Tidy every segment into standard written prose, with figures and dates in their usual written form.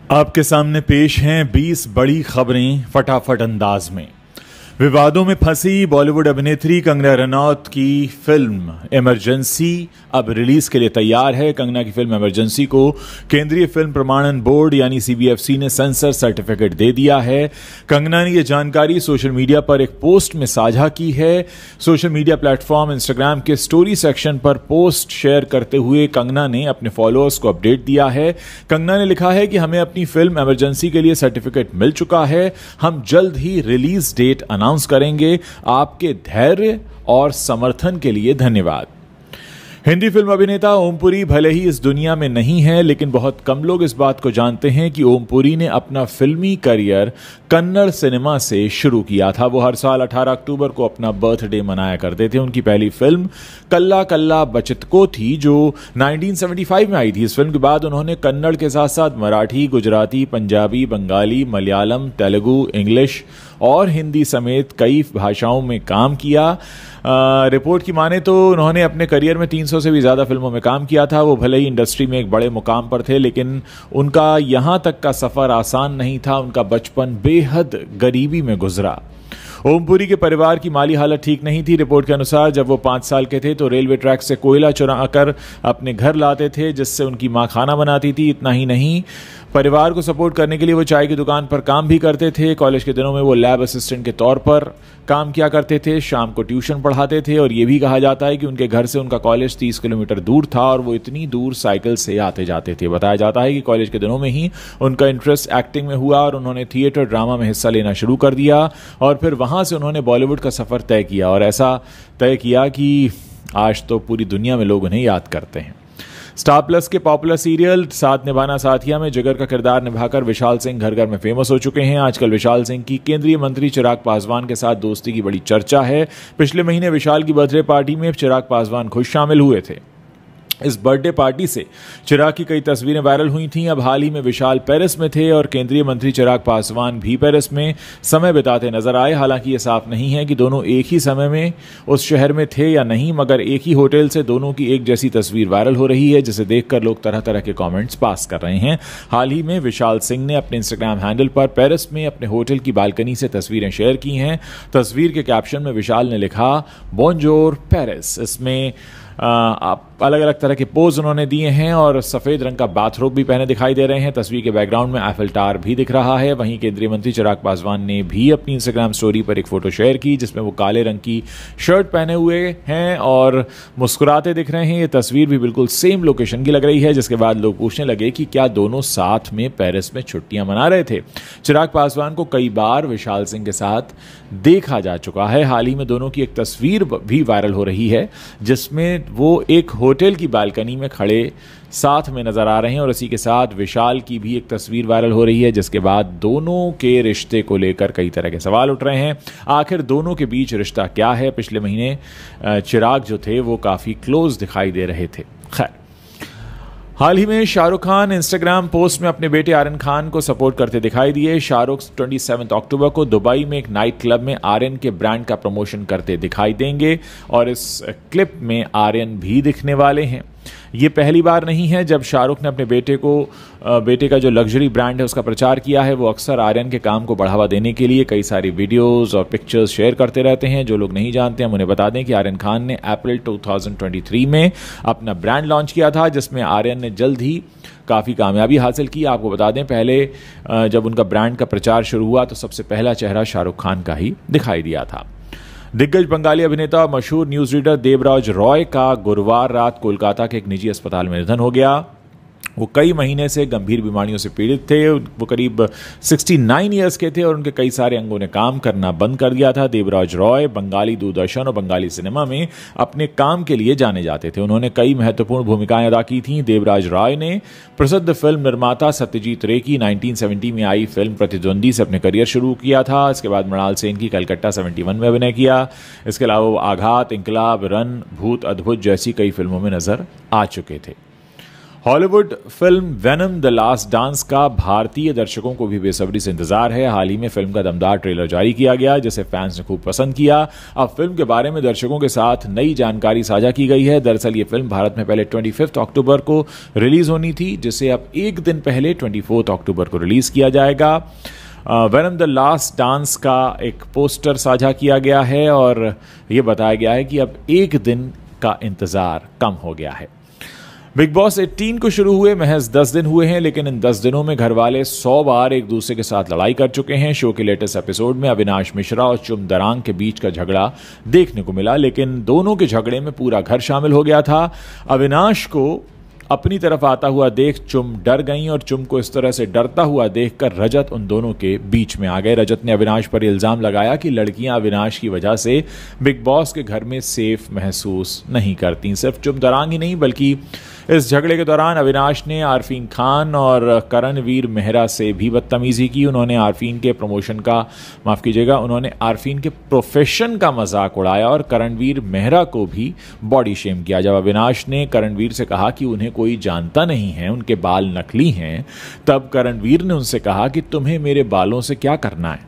आपके सामने पेश हैं 20 बड़ी खबरें फटाफट अंदाज में। विवादों में फंसी बॉलीवुड अभिनेत्री कंगना रनौत की फिल्म इमरजेंसी अब रिलीज के लिए तैयार है। कंगना की फिल्म इमरजेंसी को केंद्रीय फिल्म प्रमाणन बोर्ड यानी सीबीएफसी ने सेंसर सर्टिफिकेट दे दिया है। कंगना ने यह जानकारी सोशल मीडिया पर एक पोस्ट में साझा की है। सोशल मीडिया प्लेटफॉर्म इंस्टाग्राम के स्टोरी सेक्शन पर पोस्ट शेयर करते हुए कंगना ने अपने फॉलोअर्स को अपडेट दिया है। कंगना ने लिखा है कि हमें अपनी फिल्म इमरजेंसी के लिए सर्टिफिकेट मिल चुका है। हम जल्द ही रिलीज डेट अनाउंस करेंगे। आपके धैर्य और समर्थन के लिए धन्यवाद। हिंदी फिल्म अभिनेता ओमपुरी भले ही इस दुनिया में नहीं है, लेकिन बहुत कम लोग इस बात को जानते हैं कि ओमपुरी ने अपना फिल्मी करियर कन्नड़ सिनेमा से शुरू किया था। वो हर साल 18 अक्टूबर को अपना बर्थडे मनाया करते थे। उनकी पहली फिल्म कल्ला कल्ला बचतको थी जो 1975 में आई थी। इस फिल्म के बाद उन्होंने कन्नड़ के साथ साथ मराठी, गुजराती, पंजाबी, बंगाली, मलयालम, तेलुगु, इंग्लिश और हिंदी समेत कई भाषाओं में काम किया। रिपोर्ट की माने तो उन्होंने अपने करियर में 300 से भी ज़्यादा फिल्मों में काम किया था। वो भले ही इंडस्ट्री में एक बड़े मुकाम पर थे, लेकिन उनका यहाँ तक का सफ़र आसान नहीं था। उनका बचपन बेहद गरीबी में गुजरा। ओमपुरी के परिवार की माली हालत ठीक नहीं थी। रिपोर्ट के अनुसार जब वो 5 साल के थे तो रेलवे ट्रैक से कोयला चुरा कर अपने घर लाते थे, जिससे उनकी मां खाना बनाती थी। इतना ही नहीं, परिवार को सपोर्ट करने के लिए वो चाय की दुकान पर काम भी करते थे। कॉलेज के दिनों में वो लैब असिस्टेंट के तौर पर काम किया करते थे। शाम को ट्यूशन पढ़ाते थे और ये भी कहा जाता है कि उनके घर से उनका कॉलेज 30 किलोमीटर दूर था और वो इतनी दूर साइकिल से आते जाते थे। बताया जाता है कि कॉलेज के दिनों में ही उनका इंटरेस्ट एक्टिंग में हुआ और उन्होंने थिएटर ड्रामा में हिस्सा लेना शुरू कर दिया और फिर वहाँ से उन्होंने बॉलीवुड का सफ़र तय किया और ऐसा तय किया कि आज तो पूरी दुनिया में लोग उन्हें याद करते हैं। स्टार प्लस के पॉपुलर सीरियल साथ निभाना साथिया में जिगर का किरदार निभाकर विशाल सिंह घर घर में फेमस हो चुके हैं। आजकल विशाल सिंह की केंद्रीय मंत्री चिराग पासवान के साथ दोस्ती की बड़ी चर्चा है। पिछले महीने विशाल की बर्थडे पार्टी में चिराग पासवान खुद शामिल हुए थे। इस बर्थडे पार्टी से चिराग की कई तस्वीरें वायरल हुई थीं। अब हाल ही में विशाल पेरिस में थे और केंद्रीय मंत्री चिराग पासवान भी पेरिस में समय बिताते नजर आए। हालांकि ये साफ नहीं है कि दोनों एक ही समय में उस शहर में थे या नहीं, मगर एक ही होटल से दोनों की एक जैसी तस्वीर वायरल हो रही है, जिसे देखकर लोग तरह तरह के कॉमेंट्स पास कर रहे हैं। हाल ही में विशाल सिंह ने अपने इंस्टाग्राम हैंडल पर पेरिस में अपने होटल की बालकनी से तस्वीरें शेयर की हैं। तस्वीर के कैप्शन में विशाल ने लिखा बोंजोर पेरिस। इसमें अलग अलग तरह के पोज उन्होंने दिए हैं और सफ़ेद रंग का बाथरोब भी पहने दिखाई दे रहे हैं। तस्वीर के बैकग्राउंड में एफिल टावर भी दिख रहा है। वहीं केंद्रीय मंत्री चिराग पासवान ने भी अपनी इंस्टाग्राम स्टोरी पर एक फ़ोटो शेयर की, जिसमें वो काले रंग की शर्ट पहने हुए हैं और मुस्कुराते दिख रहे हैं। ये तस्वीर भी बिल्कुल सेम लोकेशन की लग रही है, जिसके बाद लोग पूछने लगे कि क्या दोनों साथ में पेरिस में छुट्टियां मना रहे थे। चिराग पासवान को कई बार विशाल सिंह के साथ देखा जा चुका है। हाल ही में दोनों की एक तस्वीर भी वायरल हो रही है, जिसमें वो एक होटल की बालकनी में खड़े साथ में नजर आ रहे हैं और इसी के साथ विशाल की भी एक तस्वीर वायरल हो रही है, जिसके बाद दोनों के रिश्ते को लेकर कई तरह के सवाल उठ रहे हैं। आखिर दोनों के बीच रिश्ता क्या है? पिछले महीने चिराग जो थे वो काफ़ी क्लोज दिखाई दे रहे थे। खैर, हाल ही में शाहरुख खान इंस्टाग्राम पोस्ट में अपने बेटे आर्यन खान को सपोर्ट करते दिखाई दिए। शाहरुख 27 अक्टूबर को दुबई में एक नाइट क्लब में आर्यन के ब्रांड का प्रमोशन करते दिखाई देंगे और इस क्लिप में आर्यन भी दिखने वाले हैं। ये पहली बार नहीं है जब शाहरुख ने अपने बेटे का जो लग्जरी ब्रांड है उसका प्रचार किया है। वो अक्सर आर्यन के काम को बढ़ावा देने के लिए कई सारी वीडियोस और पिक्चर्स शेयर करते रहते हैं। जो लोग नहीं जानते हम उन्हें बता दें कि आर्यन खान ने अप्रैल 2023 में अपना ब्रांड लॉन्च किया था, जिसमें आर्यन ने जल्द ही काफ़ी कामयाबी हासिल की। आपको बता दें, पहले जब उनका ब्रांड का प्रचार शुरू हुआ तो सबसे पहला चेहरा शाहरुख खान का ही दिखाई दिया था। दिग्गज बंगाली अभिनेता और मशहूर न्यूज़ रीडर देवराज रॉय का गुरुवार रात कोलकाता के एक निजी अस्पताल में निधन हो गया। वो कई महीने से गंभीर बीमारियों से पीड़ित थे। वो करीब 69 ईयर्स के थे और उनके कई सारे अंगों ने काम करना बंद कर दिया था। देवराज रॉय बंगाली दूरदर्शन और बंगाली सिनेमा में अपने काम के लिए जाने जाते थे। उन्होंने कई महत्वपूर्ण भूमिकाएं अदा की थीं। देवराज रॉय ने प्रसिद्ध फिल्म निर्माता सत्यजीत रे की 1970 में आई फिल्म प्रतिद्वंदी से अपने करियर शुरू किया था। इसके बाद मृणाल सेन की कलकत्ता 71 में अभिनय किया। इसके अलावा वो आघात, इंकलाब, रन, भूत अद्भुत जैसी कई फिल्मों में नजर आ चुके थे। Hollywood film venom the last dance का भारतीय दर्शकों को भी बेसब्री से इंतजार है। हाल ही में फिल्म का दमदार ट्रेलर जारी किया गया जिसे फैंस ने खूब पसंद किया। अब फिल्म के बारे में दर्शकों के साथ नई जानकारी साझा की गई है। दरअसल ये फिल्म भारत में पहले 25 अक्टूबर को रिलीज होनी थी, जिसे अब एक दिन पहले 24 अक्टूबर को रिलीज किया जाएगा। वेनम द लास्ट डांस का एक पोस्टर साझा किया गया है और यह बताया गया है कि अब एक दिन का इंतजार कम हो गया है। बिग बॉस 18 को शुरू हुए महज 10 दिन हुए हैं, लेकिन इन 10 दिनों में घर वाले 100 बार एक दूसरे के साथ लड़ाई कर चुके हैं। शो के लेटेस्ट एपिसोड में अविनाश मिश्रा और चुम दरांग के बीच का झगड़ा देखने को मिला, लेकिन दोनों के झगड़े में पूरा घर शामिल हो गया था। अविनाश को अपनी तरफ आता हुआ देख चुम डर गई और चुम को इस तरह से डरता हुआ देखकर रजत उन दोनों के बीच में आ गए। रजत ने अविनाश पर इल्जाम लगाया कि लड़कियां अविनाश की वजह से बिग बॉस के घर में सेफ महसूस नहीं करती। सिर्फ चुम दरांग ही नहीं बल्कि इस झगड़े के दौरान अविनाश ने आरफीन खान और करणवीर मेहरा से भी बदतमीजी की। उन्होंने आरफीन के प्रोफेशन का मजाक उड़ाया और करणवीर मेहरा को भी बॉडी शेम किया। जब अविनाश ने करणवीर से कहा कि उन्हें कोई जानता नहीं है, उनके बाल नकली हैं, तब करणवीर ने उनसे कहा कि तुम्हें मेरे बालों से क्या करना है,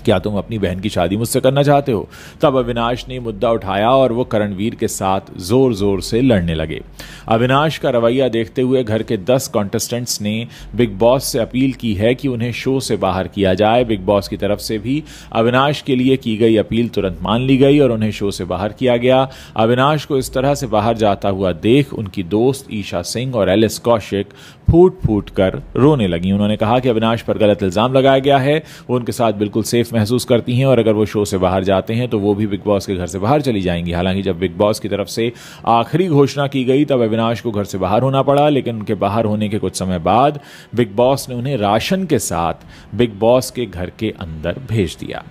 क्या तुम अपनी बहन की शादी मुझसे करना चाहते हो। तब अविनाश ने मुद्दा उठाया और वो करणवीर के साथ जोर जोर से लड़ने लगे। अविनाश का रवैया देखते हुए घर के 10 कॉन्टेस्टेंट्स ने बिग बॉस से अपील की है कि उन्हें शो से बाहर किया जाए। बिग बॉस की तरफ से भी अविनाश के लिए की गई अपील तुरंत मान ली गई और उन्हें शो से बाहर किया गया। अविनाश को इस तरह से बाहर जाता हुआ देख उनकी दोस्त ईशा सिंह और एलिस कौशिक फूट फूट कर रोने लगी। उन्होंने कहा कि अविनाश पर गलत इल्जाम लगाया गया है, वो उनके साथ बिल्कुल सेफ महसूस करती हैं और अगर वो शो से बाहर जाते हैं तो वो भी बिग बॉस के घर से बाहर चली जाएंगी। हालांकि जब बिग बॉस की तरफ से आखिरी घोषणा की गई तब अविनाश को घर से बाहर होना पड़ा, लेकिन उनके बाहर होने के कुछ समय बाद बिग बॉस ने उन्हें राशन के साथ बिग बॉस के घर के अंदर भेज दिया।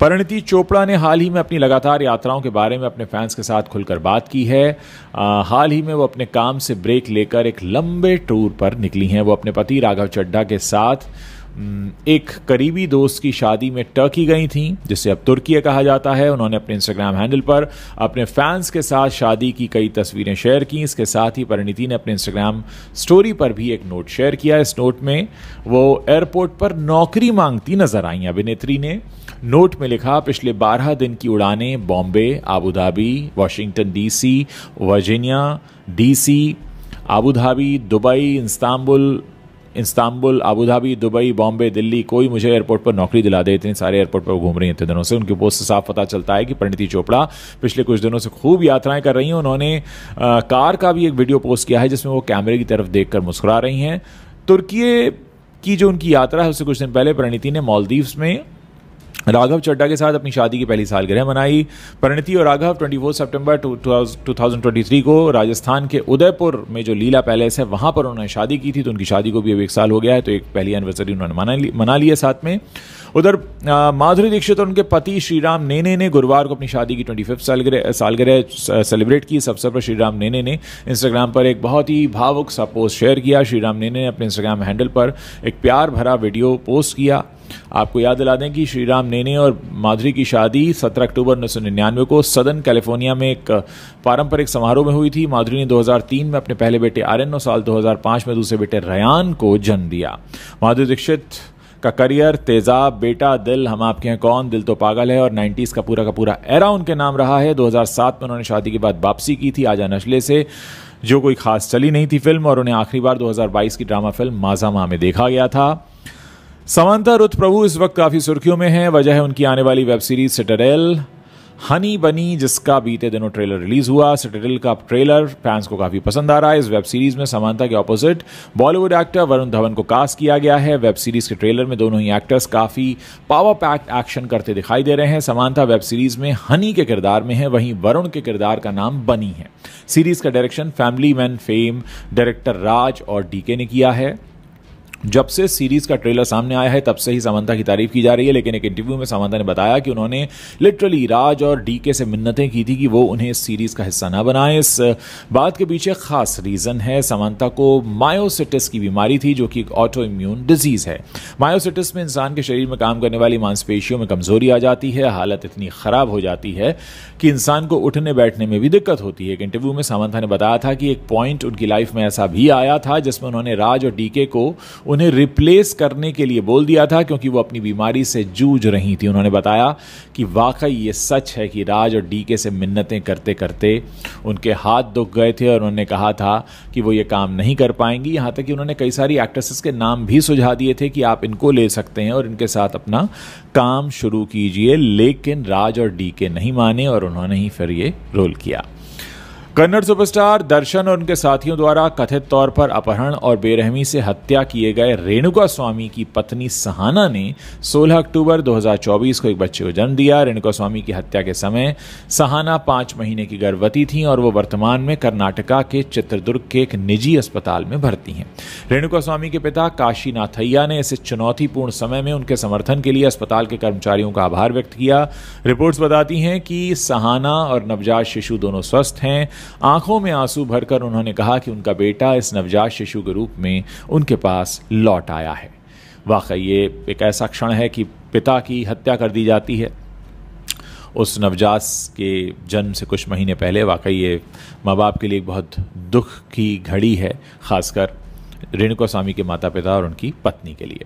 परिणीति चोपड़ा ने हाल ही में अपनी लगातार यात्राओं के बारे में अपने फैंस के साथ खुलकर बात की है। हाल ही में वो अपने काम से ब्रेक लेकर एक लंबे टूर पर निकली हैं। वो अपने पति राघव चड्ढा के साथ एक करीबी दोस्त की शादी में टर्की गई थीं, जिसे अब तुर्की कहा जाता है। उन्होंने अपने इंस्टाग्राम हैंडल पर अपने फैंस के साथ शादी की कई तस्वीरें शेयर की। इसके साथ ही परिणीति ने अपने इंस्टाग्राम स्टोरी पर भी एक नोट शेयर किया। इस नोट में वो एयरपोर्ट पर नौकरी मांगती नजर आई। अभिनेत्री ने नोट में लिखा, पिछले 12 दिन की उड़ानें Bombay, Abu Dhabi, Washington DC, Virginia DC, Abu Dhabi, Dubai, Istanbul, Abu Dhabi, Dubai, Bombay, Delhi, कोई मुझे एयरपोर्ट पर नौकरी दिला दे। इतने सारे एयरपोर्ट पर घूम रही हैं इतने दिनों से। उनकी पोस्ट से साफ पता चलता है कि परिणीति चोपड़ा पिछले कुछ दिनों से खूब यात्राएं कर रही हैं। उन्होंने कार का भी एक वीडियो पोस्ट किया है जिसमें वो कैमरे की तरफ देखकर मुस्कुरा रही हैं। तुर्की की जो उनकी यात्रा है उससे कुछ दिन पहले परिणीति ने मालदीव्स में राघव चड्ढा के साथ अपनी शादी की पहली सालगिरह मनाई। परिणीति और राघव 24 सितंबर 2023 को राजस्थान के उदयपुर में जो लीला पैलेस है वहां पर उन्होंने शादी की थी, तो उनकी शादी को भी अब 1 साल हो गया है, तो एक पहली एनिवर्सरी उन्होंने मना ली है साथ में। उधर माधुरी दीक्षित और उनके पति श्रीराम नेने ने गुरुवार को अपनी शादी की 25th सालगिरह सेलिब्रेट की। इस अवसर पर श्रीराम नेने ने इंस्टाग्राम पर एक बहुत ही भावुक सा पोस्ट शेयर किया। श्रीराम नेने ने अपने इंस्टाग्राम हैंडल पर एक प्यार भरा वीडियो पोस्ट किया। आपको याद दिला दें कि श्रीराम नेने और माधुरी की शादी 17 अक्टूबर 1999 को सदर्न कैलिफोर्निया में एक पारंपरिक समारोह में हुई थी। माधुरी ने 2003 में अपने पहले बेटे आर्यन और साल 2005 में दूसरे बेटे रयान को जन्म दिया। माधुरी दीक्षित का करियर तेजाब, बेटा, दिल, हम आपके हैं कौन, दिल तो पागल है और 90s का पूरा एरा उनके नाम रहा है। 2007 में उन्होंने शादी के बाद वापसी की थी आजा नस्ले से, जो कोई खास चली नहीं थी फिल्म, और उन्हें आखिरी बार 2022 की ड्रामा फिल्म माजा मां में देखा गया था। समांथा रुथ प्रभु इस वक्त काफी सुर्खियों में है। वजह है उनकी आने वाली वेब सीरीज सिटाडेल हनी बनी, जिसका बीते दिनों ट्रेलर रिलीज हुआ। सिटाडेल का ट्रेलर फैंस को काफी पसंद आ रहा है। इस वेब सीरीज में समांथा के ऑपोजिट बॉलीवुड एक्टर वरुण धवन को कास्ट किया गया है। वेब सीरीज के ट्रेलर में दोनों ही एक्टर्स काफी पावर पैक्ड एक्शन करते दिखाई दे रहे हैं। समांथा वेब सीरीज में हनी के किरदार में है, वहीं वरुण के किरदार का नाम बनी है। सीरीज का direction family man fame director Raj और डीके ने किया है। जब से सीरीज का ट्रेलर सामने आया है तब से ही समंता की तारीफ की जा रही है, लेकिन एक इंटरव्यू में समंता ने बताया कि उन्होंने लिटरली राज और डीके से मिन्नतें की थी कि वो उन्हें इस सीरीज का हिस्सा ना बनाएं। इस बात के पीछे खास रीजन है, समंता को मायोसिटिस की बीमारी थी जो कि एक ऑटो इम्यून डिजीज है। मायोसिटिस में इंसान के शरीर में काम करने वाली मांसपेशियों में कमजोरी आ जाती है, हालत इतनी खराब हो जाती है कि इंसान को उठने बैठने में भी दिक्कत होती है। एक इंटरव्यू में समंता ने बताया था कि एक पॉइंट उनकी लाइफ में ऐसा भी आया था जिसमें उन्होंने राज और डीके को उन्हें रिप्लेस करने के लिए बोल दिया था क्योंकि वो अपनी बीमारी से जूझ रही थी। उन्होंने बताया कि वाकई ये सच है कि राज और डीके से मिन्नतें करते करते उनके हाथ दुख गए थे और उन्होंने कहा था कि वो ये काम नहीं कर पाएंगी। यहां तक कि उन्होंने कई सारी एक्ट्रेसेस के नाम भी सुझा दिए थे कि आप इनको ले सकते हैं और इनके साथ अपना काम शुरू कीजिए, लेकिन राज और डीके नहीं माने और उन्होंने ही फिर ये रोल किया। कन्नड़ सुपरस्टार दर्शन और उनके साथियों द्वारा कथित तौर पर अपहरण और बेरहमी से हत्या किए गए रेणुका स्वामी की पत्नी सहाना ने 16 अक्टूबर 2024 को एक बच्चे को जन्म दिया। रेणुका स्वामी की हत्या के समय सहाना 5 महीने की गर्भवती थी और वो वर्तमान में कर्नाटका के चित्रदुर्ग के एक निजी अस्पताल में भर्ती हैं। रेणुका स्वामी के पिता काशीनाथैया ने इस चुनौतीपूर्ण समय में उनके समर्थन के लिए अस्पताल के कर्मचारियों का आभार व्यक्त किया। रिपोर्ट्स बताती हैं कि सहाना और नवजात शिशु दोनों स्वस्थ हैं। आंखों में आंसू भरकर उन्होंने कहा कि उनका बेटा इस नवजात शिशु के रूप में उनके पास लौट आया है। वाकई ये एक ऐसा क्षण है कि पिता की हत्या कर दी जाती है उस नवजात के जन्म से कुछ महीने पहले। वाकई ये माँ बाप के लिए एक बहुत दुख की घड़ी है, खासकर रेणुका स्वामी के माता पिता और उनकी पत्नी के लिए।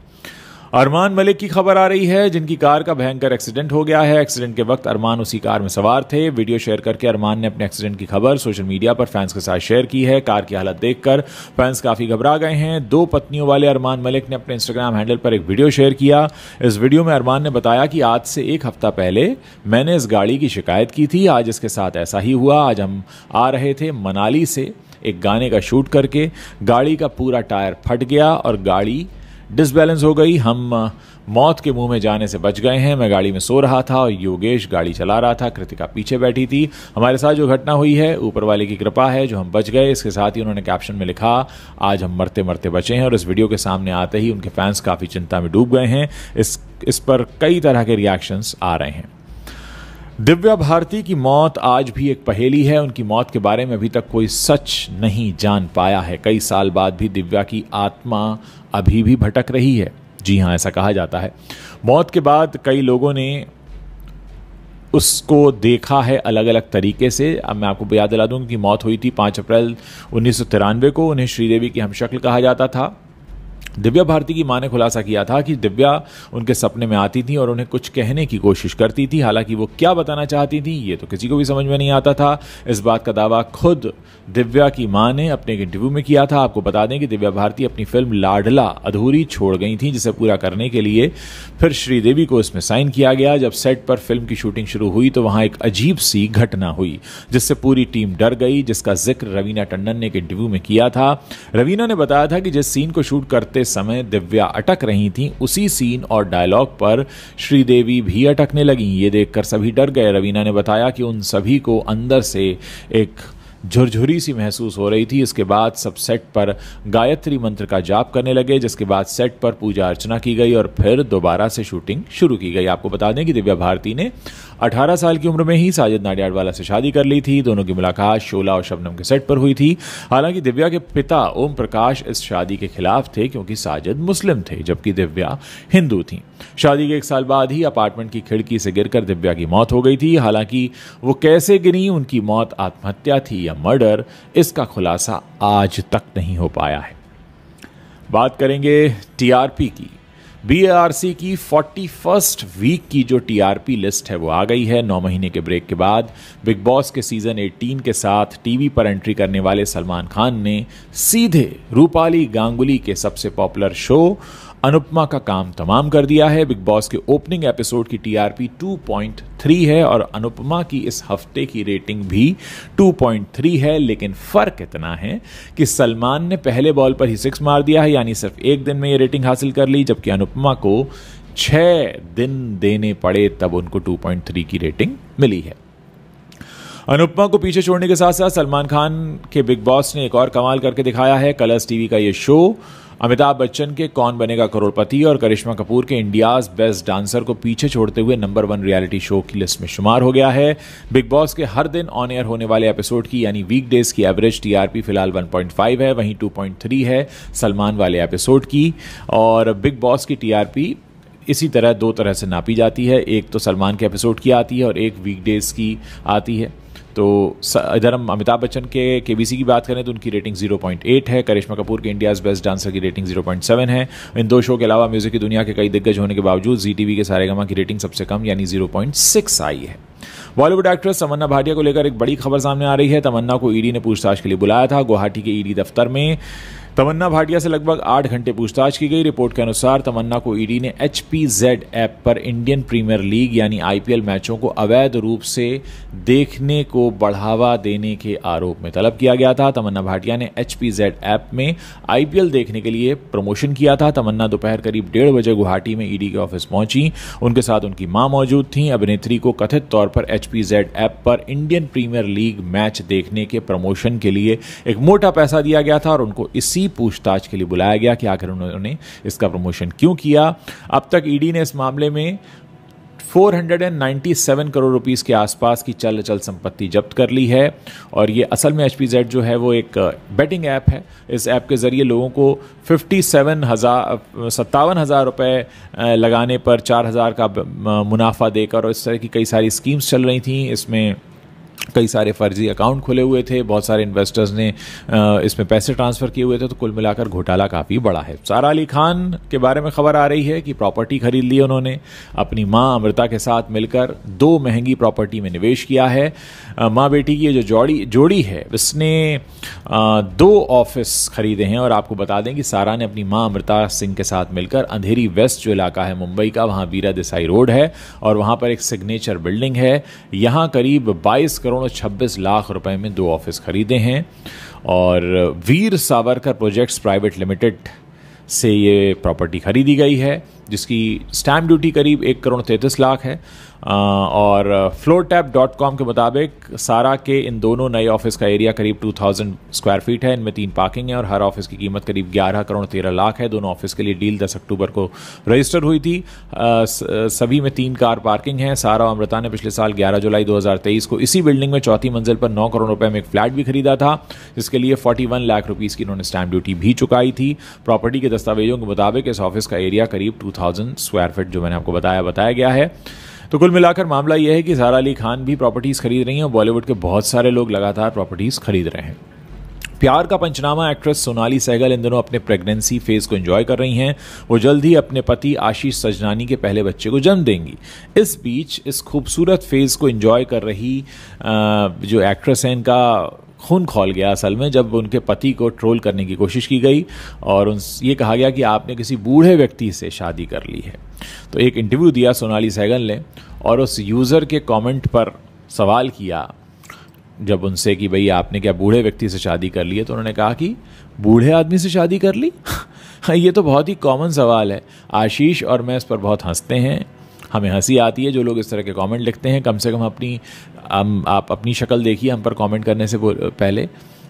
अरमान मलिक की खबर आ रही है, जिनकी कार का भयंकर एक्सीडेंट हो गया है। एक्सीडेंट के वक्त अरमान उसी कार में सवार थे। वीडियो शेयर करके अरमान ने अपने एक्सीडेंट की खबर सोशल मीडिया पर फैंस के साथ शेयर की है। कार की हालत देखकर फैंस काफी घबरा गए हैं। 2 पत्नियों वाले अरमान मलिक ने अपने इंस्टाग्राम हैंडल पर एक वीडियो शेयर किया। इस वीडियो में अरमान ने बताया कि आज से 1 हफ्ता पहले मैंने इस गाड़ी की शिकायत की थी। आज इसके साथ ऐसा ही हुआ। आज हम आ रहे थे मनाली से एक गाने का शूट करके, गाड़ी का पूरा टायर फट गया और गाड़ी डिसबैलेंस हो गई। हम मौत के मुंह में जाने से बच गए हैं। मैं गाड़ी में सो रहा था और योगेश गाड़ी चला रहा था, कृतिका पीछे बैठी थी। हमारे साथ जो घटना हुई है ऊपर वाले की कृपा है जो हम बच गए। इसके साथ ही उन्होंने कैप्शन में लिखा, आज हम मरते मरते बचे हैं। और इस वीडियो के सामने आते ही उनके फैंस काफ़ी चिंता में डूब गए हैं। इस पर कई तरह के रिएक्शंस आ रहे हैं। दिव्या भारती की मौत आज भी एक पहेली है। उनकी मौत के बारे में अभी तक कोई सच नहीं जान पाया है। कई साल बाद भी दिव्या की आत्मा अभी भी भटक रही है। जी हाँ, ऐसा कहा जाता है। मौत के बाद कई लोगों ने उसको देखा है अलग अलग तरीके से। अब मैं आपको याद दिला दूं कि मौत हुई थी 5 अप्रैल 1993 को। उन्हें श्रीदेवी की हमशक्ल कहा जाता था। दिव्या भारती की मां ने खुलासा किया था कि दिव्या उनके सपने में आती थी और उन्हें कुछ कहने की कोशिश करती थी। हालांकि वो क्या बताना चाहती थी ये तो किसी को भी समझ में नहीं आता था। इस बात का दावा खुद दिव्या की मां ने अपने एक इंटरव्यू में किया था। आपको बता दें कि दिव्या भारती अपनी फिल्म लाडला अधूरी छोड़ गई थी, जिसे पूरा करने के लिए फिर श्रीदेवी को इसमें साइन किया गया। जब सेट पर फिल्म की शूटिंग शुरू हुई तो वहां एक अजीब सी घटना हुई जिससे पूरी टीम डर गई, जिसका जिक्र रवीना टंडन ने एक इंटरव्यू में किया था। रवीना ने बताया था कि जिस सीन को शूट करते समय दिव्या अटक रही थी, उसी सीन और डायलॉग पर श्रीदेवी भी अटकने लगी। ये देखकर सभी डर गए। रवीना ने बताया कि उन सभी को अंदर से एक झुरझुरी सी महसूस हो रही थी। इसके बाद सब सेट पर गायत्री मंत्र का जाप करने लगे, जिसके बाद सेट पर पूजा अर्चना की गई और फिर दोबारा से शूटिंग शुरू की गई। आपको बता दें कि दिव्या भारती ने 18 साल की उम्र में ही साजिद नाडियाडवाला से शादी कर ली थी। दोनों की मुलाकात शोला और शबनम के सेट पर हुई थी। हालांकि दिव्या के पिता ओम प्रकाश इस शादी के खिलाफ थे क्योंकि साजिद मुस्लिम थे जबकि दिव्या हिंदू थी। शादी के 1 साल बाद ही अपार्टमेंट की खिड़की से गिरकर दिव्या की मौत हो गई थी। हालांकि वो कैसे गिरी, उनकी मौत आत्महत्या थी या मर्डर, इसका खुलासा आज तक नहीं हो पाया है। बात करेंगे टीआरपी की। बीएआरसी की 41st वीक की जो टीआरपी लिस्ट है वो आ गई है। 9 महीने के ब्रेक के बाद बिग बॉस के सीजन 18 के साथ टीवी पर एंट्री करने वाले सलमान खान ने सीधे रूपाली गांगुली के सबसे पॉपुलर शो अनुपमा का काम तमाम कर दिया है। बिग बॉस के ओपनिंग एपिसोड की टीआरपी 2.3 है और अनुपमा की इस हफ्ते की रेटिंग भी 2.3 है। लेकिन फर्क इतना है कि सलमान ने पहले बॉल पर ही 6 मार दिया है, यानी सिर्फ 1 दिन में ये रेटिंग हासिल कर ली, जबकि अनुपमा को 6 दिन देने पड़े तब उनको 2.3 की रेटिंग मिली है। अनुपमा को पीछे छोड़ने के साथ साथ सलमान खान के बिग बॉस ने एक और कमाल करके दिखाया है। कलर्स टीवी का ये शो अमिताभ बच्चन के कौन बनेगा करोड़पति और करिश्मा कपूर के इंडियाज बेस्ट डांसर को पीछे छोड़ते हुए नंबर 1 रियलिटी शो की लिस्ट में शुमार हो गया है। बिग बॉस के हर दिन ऑन एयर होने वाले एपिसोड की यानी वीकडेज की एवरेज टीआरपी फिलहाल 1.5 है, वहीं 2.3 है सलमान वाले एपिसोड की। और बिग बॉस की टीआरपी इसी तरह दो तरह से नापी जाती है, एक तो सलमान के एपिसोड की आती है और एक वीकडेज की आती है। तो इधर हम अमिताभ बच्चन के केबीसी की बात करें तो उनकी रेटिंग 0.8 है, करिश्मा कपूर के इंडियाज़ बेस्ट डांसर की रेटिंग 0.7 है। इन दो शो के अलावा म्यूजिक की दुनिया के कई दिग्गज होने के बावजूद जी टीवी के सारेगामा की रेटिंग सबसे कम यानी 0.6 आई है। बॉलीवुड एक्ट्रेस तमन्ना भाटिया को लेकर एक बड़ी खबर सामने आ रही है। तमन्ना को ईडी ने पूछताछ के लिए बुलाया था। गुवाहाटी के ईडी दफ्तर में तमन्ना भाटिया से लगभग 8 घंटे पूछताछ की गई। रिपोर्ट के अनुसार तमन्ना को ईडी ने HPZ ऐप पर इंडियन प्रीमियर लीग यानी IPL मैचों को अवैध रूप से देखने को बढ़ावा देने के आरोप में तलब किया गया था। तमन्ना भाटिया ने HPZ ऐप में IPL देखने के लिए प्रमोशन किया था। तमन्ना दोपहर करीब 1:30 बजे गुवाहाटी में ईडी के ऑफिस पहुंची। उनके साथ उनकी मां मौजूद थीं। अभिनेत्री को कथित तौर पर HPZ ऐप पर इंडियन प्रीमियर लीग मैच देखने के प्रमोशन के लिए एक मोटा पैसा दिया गया था और उनको इसी पूछताछ के लिए बुलाया गया कि आखिर उन्होंने इसका प्रमोशन क्यों किया। अब तक ईडी ने इस मामले में 497 करोड़ रुपीस के आसपास की चल संपत्ति जब्त कर ली है। और ये असल में HPZ जो है वो एक बेटिंग ऐप है। इस ऐप के ज़रिए लोगों को 57,000 रुपये लगाने पर 4,000 का मुनाफा देकर और इस तरह की कई सारी स्कीम्स चल रही थी। इसमें कई सारे फर्जी अकाउंट खुले हुए थे, बहुत सारे इन्वेस्टर्स ने इसमें पैसे ट्रांसफ़र किए हुए थे। तो कुल मिलाकर घोटाला काफ़ी बड़ा है। सारा अली खान के बारे में खबर आ रही है कि प्रॉपर्टी खरीद ली उन्होंने। अपनी मां अमृता के साथ मिलकर 2 महंगी प्रॉपर्टी में निवेश किया है। माँ बेटी की ये जो जोड़ी है इसने 2 ऑफिस खरीदे हैं। और आपको बता दें कि सारा ने अपनी मां अमृता सिंह के साथ मिलकर अंधेरी वेस्ट जो इलाका है मुंबई का, वहाँ बीरा देसाई रोड है और वहाँ पर एक सिग्नेचर बिल्डिंग है। यहाँ करीब 22 करोड़ 26 लाख रुपए में 2 ऑफिस खरीदे हैं। और Veer Savarkar projects private limited से ये प्रॉपर्टी खरीदी गई है जिसकी स्टैम्प ड्यूटी करीब 1 करोड़ 33 लाख है। और floortap.com के मुताबिक सारा के इन दोनों नए ऑफिस का एरिया करीब 2000 स्क्वायर फीट है। इनमें 3 पार्किंग है और हर ऑफिस की कीमत करीब 11 करोड़ 13 लाख है। दोनों ऑफिस के लिए डील 10 अक्टूबर को रजिस्टर हुई थी। सभी में 3 कार पार्किंग है। सारा और अमृता ने पिछले साल 11 जुलाई 2023 को इसी बिल्डिंग में 4थी मंजिल पर 9 करोड़ रुपए में एक फ्लैट भी खरीदा था, जिसके लिए 41 लाख रुपीस की इन्होंने स्टैम्प ड्यूटी भी चुकाई थी। प्रॉपर्टी के दस्तावेजों के मुताबिक इस ऑफिस का एरिया करीब 2000 स्क्वायर फीट जो मैंने आपको बताया गया है। तो कुल मिलाकर मामला यह है कि सारा अली खान भी प्रॉपर्टीज़ खरीद रही हैं और बॉलीवुड के बहुत सारे लोग लगातार प्रॉपर्टीज़ खरीद रहे हैं। प्यार का पंचनामा एक्ट्रेस सोनाली सहगल इन दिनों अपने प्रेगनेंसी फेज को एंजॉय कर रही हैं। वो जल्द ही अपने पति आशीष सजनानी के पहले बच्चे को जन्म देंगी। इस बीच इस खूबसूरत फेज को एंजॉय कर रही जो एक्ट्रेस है, इनका खून खौल गया असल में जब उनके पति को ट्रोल करने की कोशिश की गई और ये कहा गया कि आपने किसी बूढ़े व्यक्ति से शादी कर ली है। तो एक इंटरव्यू दिया सोनाली सहगल ने और उस यूज़र के कमेंट पर सवाल किया जब उनसे कि भाई आपने क्या बूढ़े व्यक्ति से शादी कर ली है, तो उन्होंने कहा कि बूढ़े आदमी से शादी कर ली। ये तो बहुत ही कॉमन सवाल है। आशीष और मैं इस पर बहुत हंसते हैं, हमें हंसी आती है जो लोग इस तरह के कमेंट लिखते हैं। कम से कम आप अपनी शक्ल देखिए हम पर कमेंट करने से पहले।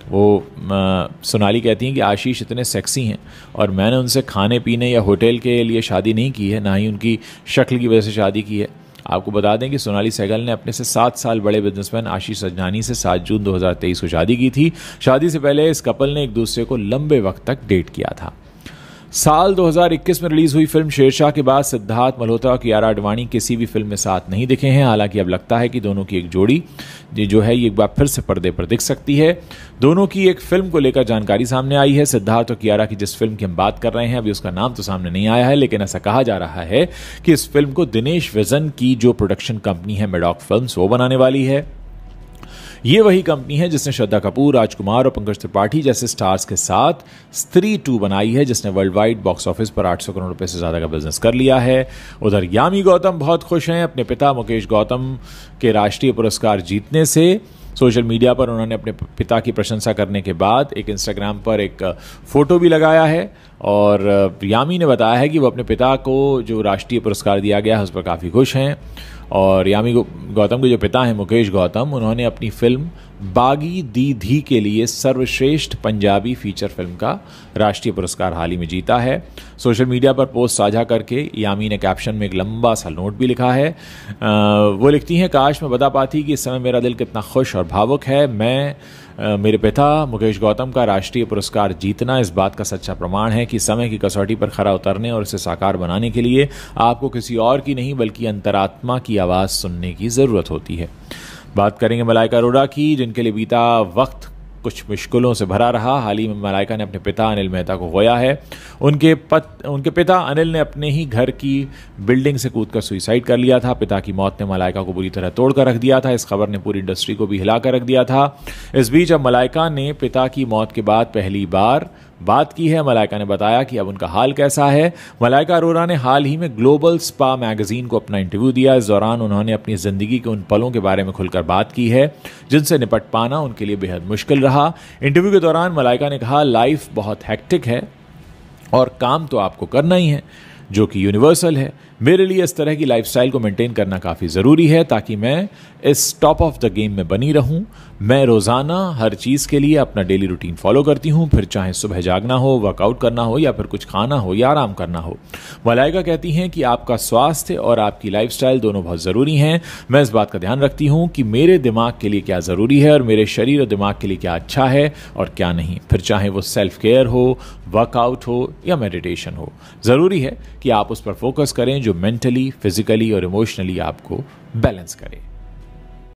वो सोनाली कहती हैं कि आशीष इतने सेक्सी हैं और मैंने उनसे खाने पीने या होटल के लिए शादी नहीं की है, ना ही उनकी शक्ल की वजह से शादी की है। आपको बता दें कि सोनाली सहगल ने अपने से 7 साल बड़े बिजनेसमैन आशीष सजनानी से 7 जून 2023 को शादी की थी। शादी से पहले इस कपल ने एक दूसरे को लंबे वक्त तक डेट किया था। साल 2021 में रिलीज हुई फिल्म शेरशाह के बाद सिद्धार्थ मल्होत्रा और कियारा आडवाणी किसी भी फिल्म में साथ नहीं दिखे हैं। हालांकि अब लगता है कि दोनों की एक जोड़ी जो है ये एक बार फिर से पर्दे पर दिख सकती है। दोनों की एक फिल्म को लेकर जानकारी सामने आई है। सिद्धार्थ और कियारा की जिस फिल्म की हम बात कर रहे हैं अभी उसका नाम तो सामने नहीं आया है, लेकिन ऐसा कहा जा रहा है कि इस फिल्म को दिनेश विजन की जो प्रोडक्शन कंपनी है मेडॉक फिल्म्स वो बनाने वाली है। ये वही कंपनी है जिसने श्रद्धा कपूर, राजकुमार और पंकज त्रिपाठी जैसे स्टार्स के साथ स्त्री 2 बनाई है, जिसने वर्ल्ड वाइड बॉक्स ऑफिस पर 800 करोड़ रुपए से ज्यादा का बिजनेस कर लिया है। उधर यामी गौतम बहुत खुश हैं अपने पिता मुकेश गौतम के राष्ट्रीय पुरस्कार जीतने से। सोशल मीडिया पर उन्होंने अपने पिता की प्रशंसा करने के बाद एक इंस्टाग्राम पर एक फोटो भी लगाया है और यामी ने बताया है कि वो अपने पिता को जो राष्ट्रीय पुरस्कार दिया गया है उस पर काफ़ी खुश हैं। और यामी गौतम के जो पिता हैं मुकेश गौतम, उन्होंने अपनी फिल्म बागी दी धी के लिए सर्वश्रेष्ठ पंजाबी फीचर फिल्म का राष्ट्रीय पुरस्कार हाल ही में जीता है। सोशल मीडिया पर पोस्ट साझा करके यामी ने कैप्शन में एक लंबा सा नोट भी लिखा है। वो लिखती हैं, काश मैं बता पाती कि इस समय मेरा दिल कितना खुश और भावुक है। मेरे पिता मुकेश गौतम का राष्ट्रीय पुरस्कार जीतना इस बात का सच्चा प्रमाण है कि समय की कसौटी पर खरा उतरने और इसे साकार बनाने के लिए आपको किसी और की नहीं बल्कि अंतरात्मा की आवाज़ सुनने की ज़रूरत होती है। बात करेंगे मलाइका अरोड़ा की, जिनके लिए बीता वक्त कुछ मुश्किलों से भरा रहा। हाल ही में मलाइका ने अपने पिता अनिल मेहता को खोया है। उनके पिता अनिल ने अपने ही घर की बिल्डिंग से कूदकर सुसाइड कर लिया था। पिता की मौत ने मलाइका को बुरी तरह तोड़कर रख दिया था। इस खबर ने पूरी इंडस्ट्री को भी हिलाकर रख दिया था। इस बीच अब मलाइका ने पिता की मौत के बाद पहली बार बात की है। मलाइका ने बताया कि अब उनका हाल कैसा है। मलाइका अरोड़ा ने हाल ही में ग्लोबल स्पा मैगजीन को अपना इंटरव्यू दिया। इस दौरान उन्होंने अपनी ज़िंदगी के उन पलों के बारे में खुलकर बात की है जिनसे निपट पाना उनके लिए बेहद मुश्किल रहा। इंटरव्यू के दौरान मलाइका ने कहा, लाइफ बहुत हेक्टिक है और काम तो आपको करना ही है, जो कि यूनिवर्सल है। मेरे लिए इस तरह की लाइफस्टाइल को मेंटेन करना काफ़ी ज़रूरी है ताकि मैं इस टॉप ऑफ द गेम में बनी रहूं। मैं रोज़ाना हर चीज़ के लिए अपना डेली रूटीन फॉलो करती हूं, फिर चाहे सुबह जागना हो, वर्कआउट करना हो या फिर कुछ खाना हो या आराम करना हो। मलाइका कहती हैं कि आपका स्वास्थ्य और आपकी लाइफस्टाइल दोनों बहुत ज़रूरी हैं। मैं इस बात का ध्यान रखती हूँ कि मेरे दिमाग के लिए क्या ज़रूरी है और मेरे शरीर और दिमाग के लिए क्या अच्छा है और क्या नहीं, फिर चाहे वो सेल्फ केयर हो, वर्कआउट हो या मेडिटेशन हो। ज़रूरी है कि आप उस पर फोकस करें जो मेंटली, फिजिकली और इमोशनली आपको बैलेंस करे।